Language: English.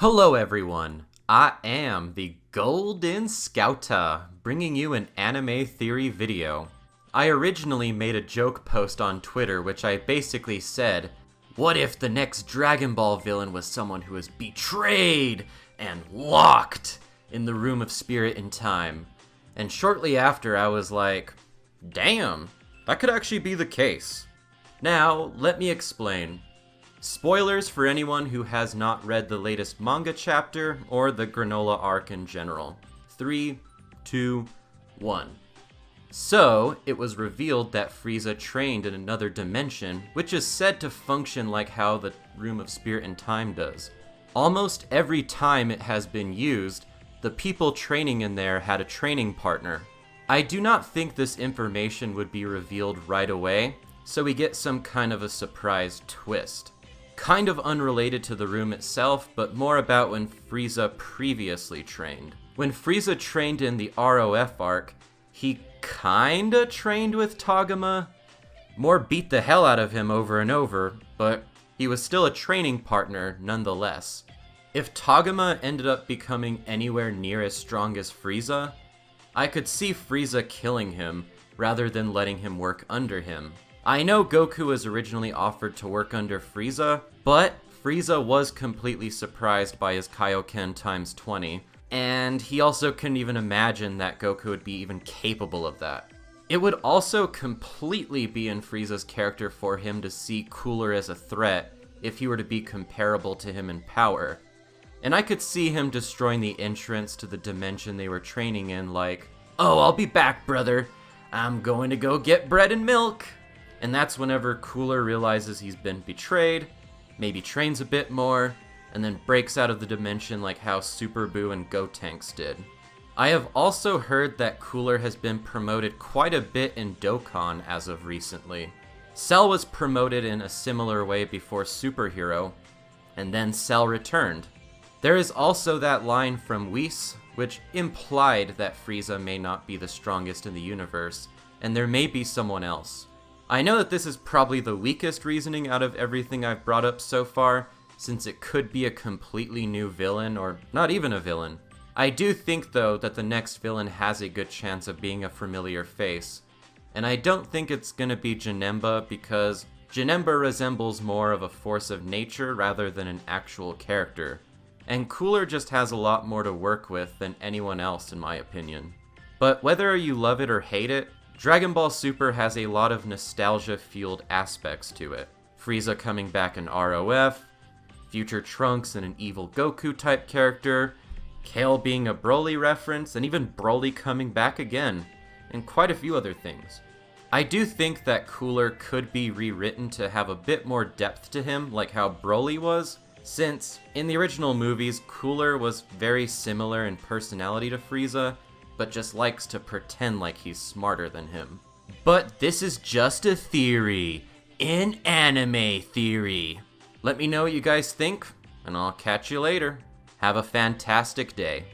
Hello everyone, I am the Golden Scouta, bringing you an anime theory video. I originally made a joke post on Twitter which I basically said, what if the next Dragon Ball villain was someone who was betrayed and locked in the Room of Spirit and Time? And shortly after I was like, damn, that could actually be the case. Now, let me explain. Spoilers for anyone who has not read the latest manga chapter or the Granola arc in general. 3, 2, 1. So, it was revealed that Frieza trained in another dimension, which is said to function like how the Room of Spirit and Time does. Almost every time it has been used, the people training in there had a training partner. I do not think this information would be revealed right away, so we get some kind of a surprise twist. Kind of unrelated to the room itself, but more about when Frieza previously trained. When Frieza trained in the ROF arc, he kinda trained with Togama. More beat the hell out of him over and over, but he was still a training partner nonetheless. If Togama ended up becoming anywhere near as strong as Frieza, I could see Frieza killing him rather than letting him work under him. I know Goku was originally offered to work under Frieza, but Frieza was completely surprised by his Kaioken times 20, and he also couldn't even imagine that Goku would be even capable of that. It would also completely be in Frieza's character for him to see Cooler as a threat if he were to be comparable to him in power. And I could see him destroying the entrance to the dimension they were training in like, "Oh, I'll be back, brother. I'm going to go get bread and milk." And that's whenever Cooler realizes he's been betrayed, maybe trains a bit more, and then breaks out of the dimension like how Super Buu and Gotenks did. I have also heard that Cooler has been promoted quite a bit in Dokkan as of recently. Cell was promoted in a similar way before Superhero, and then Cell returned. There is also that line from Whis, which implied that Frieza may not be the strongest in the universe, and there may be someone else. I know that this is probably the weakest reasoning out of everything I've brought up so far, since it could be a completely new villain, or not even a villain. I do think, though, that the next villain has a good chance of being a familiar face, and I don't think it's gonna be Janemba, because Janemba resembles more of a force of nature rather than an actual character, and Cooler just has a lot more to work with than anyone else in my opinion. But whether you love it or hate it, Dragon Ball Super has a lot of nostalgia-fueled aspects to it. Frieza coming back in ROF, future Trunks and an evil Goku-type character, Kale being a Broly reference, and even Broly coming back again, and quite a few other things. I do think that Cooler could be rewritten to have a bit more depth to him, like how Broly was, since in the original movies, Cooler was very similar in personality to Frieza, but just likes to pretend like he's smarter than him. But this is just a theory. An anime theory. Let me know what you guys think, and I'll catch you later. Have a fantastic day.